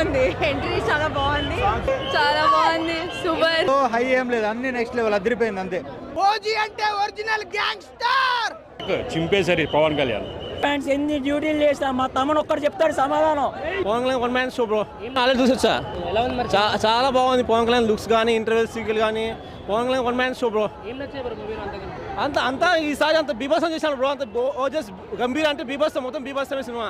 బాగుంది. ఎంట్రీ చాలా బాగుంది, చాలా బాగుంది. సూపర్. హై ఏం లేదు, అన్ని నెక్స్ట్ లెవెల్, అదిరిపోయింది అంతే. ఓజీ అంటే ఒరిజినల్ గ్యాంగ్స్టర్. చింపేసరి పవన్ కళ్యాణ్ ఫ్యాన్స్ ఎన్ని డ్యూటీలు చేస్తా మా తమ్ముడు ఒక్కడు చెప్తాడు సమాధానం. Pawan Kalyan one man show bro. Already చూసొచ్చా, చాలా బాగుంది. పవన్ కళ్యాణ్ లుక్స్ కానీ ఇంటర్వ్యూ సీక్వెల్ కానీ Pawan Kalyan one man show bro. అంతా ఈసారి అంత బీభత్సం చేశాను బ్రో. అంత ఓజస్ గంభీర అంటే బీభత్సం, మొత్తం బీభత్సమే సినిమా.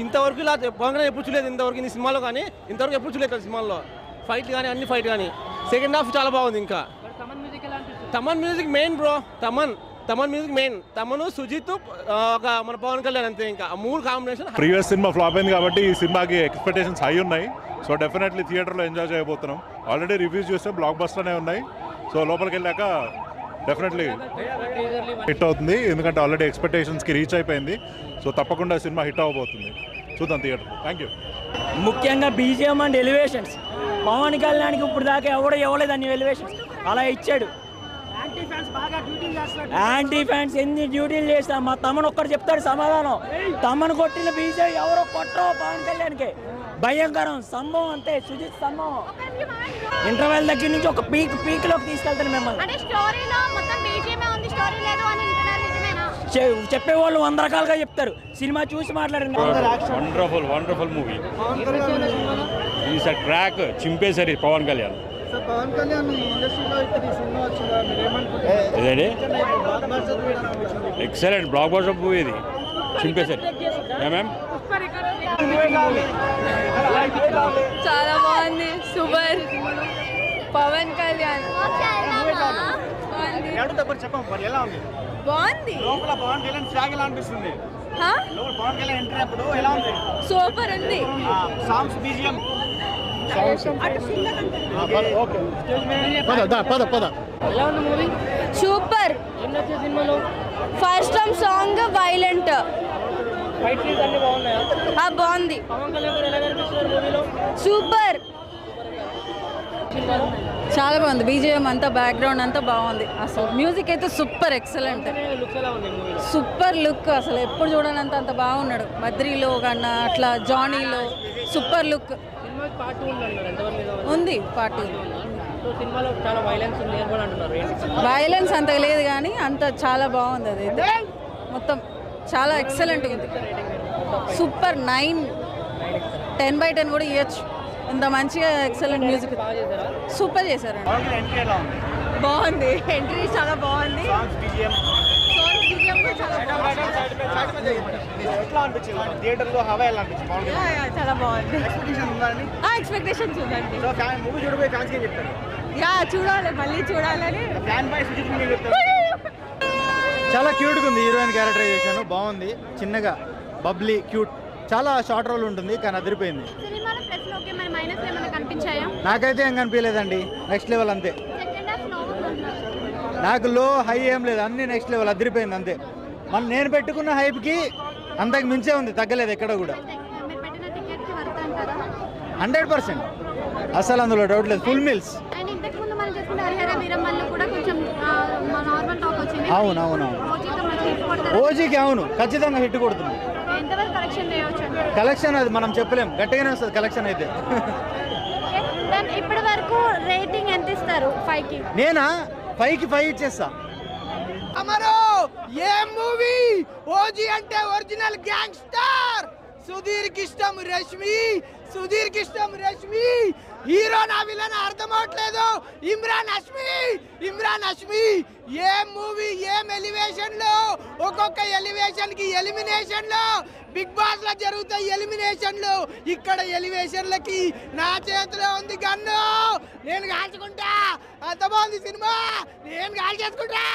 ఇంతవరకు ఇలా పవన్ కళ్యాణ్ ఎప్పుడు చూడలేదు ఇంతవరకు ఈ సినిమాలో, కానీ ఇంతవరకు ఎప్పుడు చూడలేదు సినిమాల్లో. ఫైట్ కానీ అన్ని ఫైట్ కానీ సెకండ్ హాఫ్ చాలా బాగుంది. ఇంకా Thaman music main bro. Thaman music main. తమను సుజిత్ ఒక మన పవన్ కళ్యాణ్ అంతే. ఇంకా ఆ మూడు కాంబినేషన్. ప్రీవియస్ సినిమా ఫ్లాప్ అయింది కాబట్టి ఈ సినిమాకి ఎక్స్పెక్టేషన్స్ హై ఉన్నాయి. సో డెఫినెట్లీ థియేటర్లో ఎంజాయ్ చేయబోతున్నాం. ఆల్రెడీ రివ్యూస్ చూస్తే బ్లాక్ బస్టర్నే ఉన్నాయి. సో లోపలికి వెళ్ళాక డెఫినెట్లీ హిట్ అవుతుంది, ఎందుకంటే ఆల్రెడీ ఎక్స్పెక్టేషన్స్కి రీచ్ అయిపోయింది. సో తప్పకుండా సినిమా హిట్ అవ్వబోతుంది. చూద్దాం థియేటర్. Thank you. ముఖ్యంగా బీజిఎం అండ్ ఎలివేషన్స్. పవన్ కళ్యాణ్కి ఇప్పుడు దాకా ఎవడో ఇవ్వలేదు అన్ని ఎలివేషన్స్, అలా ఇచ్చాడు. యాంటీ ఫ్యాన్స్ ఎన్ని డ్యూటీలు చేస్తా మా తమ్ముడు ఒక్కడు చెప్తాడు సమాధానం. తమ్మను కొట్టిన బీజే ఎవరో కొట్టరో పవన్ కళ్యాణ్కి భయంకరం సంభవం అంతే. సుజిత్ సంభవం ఇంటర్వెల్ దగ్గర నుంచి ఒక పీక్ లోకి తీసుకెళ్తాను మిమ్మల్ని. చెప్పేవాళ్ళు 100 రకాలుగా చెప్తారు, సినిమా చూసి మాట్లాడండి. Wonderful movie. Is a track చింపేసరి Pawan Kalyan. Excellent blockbuster movie ఇది. చింపేసరి మ్యామ్ చాలా బాగుంది. సూపర్. పవన్ కళ్యాణ్ బాగుంది. సూపర్ ఉంది. Super. First time song violent బాగుంది. సూపర్. చాలా బాగుంది. బీజిఎం అంతా బ్యాక్గ్రౌండ్ అంతా బాగుంది. అసలు మ్యూజిక్ అయితే సూపర్ ఎక్సలెంట్. సూపర్ లుక్, అసలు ఎప్పుడు చూడనంత అంత బాగున్నాడు. బద్రీలో కన్నా అట్లా జానీలో సూపర్ లుక్ ఉంది. పార్ట్ వైలెన్స్ అంత లేదు కానీ అంత చాలా బాగుంది. అది మొత్తం చాలా ఎక్సలెంట్ ఉంది. సూపర్. 9, 10/10 కూడా ఇవ్వచ్చు. ఇంత మంచిగా ఎక్సలెంట్ మ్యూజిక్ సూపర్ చేశారండి. బాగుంది. ఎంట్రీ చాలా బాగుంది. చాలా బాగుంది. ఎక్స్పెక్టేషన్స్ ఉందండి. చూడాలి, మళ్ళీ చూడాలని. చాలా క్యూట్గా ఉంది. హీరోయిన్ క్యారెక్టరైజేషన్ బాగుంది. చిన్నగా బబ్లీ క్యూట్. చాలా షార్ట్ రోల్ ఉంటుంది కానీ అదిరిపోయింది. నాకైతే ఏం కనిపించలేదండి. నెక్స్ట్ లెవెల్ అంతే. నాకు లో హై ఏం లేదు, అన్ని నెక్స్ట్ లెవెల్, అదిరిపోయింది అంతే. మన నేను పెట్టుకున్న హైప్కి అంతకు మించే ఉంది, తగ్గలేదు ఎక్కడ కూడా. 100% అసలు అందులో డౌట్ లేదు. Full meals. అవునవును. ఓజీకి అవును ఖచ్చితంగా హిట్ కొడుతుంది. కలెక్షన్ అది మనం చెప్పలేం, గట్టిగానే వస్తుంది కలెక్షన్ అయితే. ఇప్పటి వరకు రేటింగ్ ఎంత ఇస్తారు? 5కి. నేనా 5కి 5 ఇచ్చేస్తా. అమరో ఏ మూవీ. ఓజీ అంటే ఒరిజినల్ గ్యాంగ్స్టర్. సుధీర్ కిష్టం రష్మి. హీరో నా విలన్ అర్థం అవట్లేదు. ఇమ్రాన్ హష్మి. ఏం మూవీ, ఏం ఎలివేషన్ లో. ఒక్కొక్క ఎలివేషన్ కి ఎలిమినేషన్ లో. బిగ్ బాస్ లో జరుగుతాయి ఎలిమినేషన్లు, ఇక్కడ ఎలివేషన్లకి నా చేతిలో ఉంది గన్ను. నేను కాల్చుకుంటా. అంత బాగుంది సినిమా, నేను కాల్చేసుకుంటా.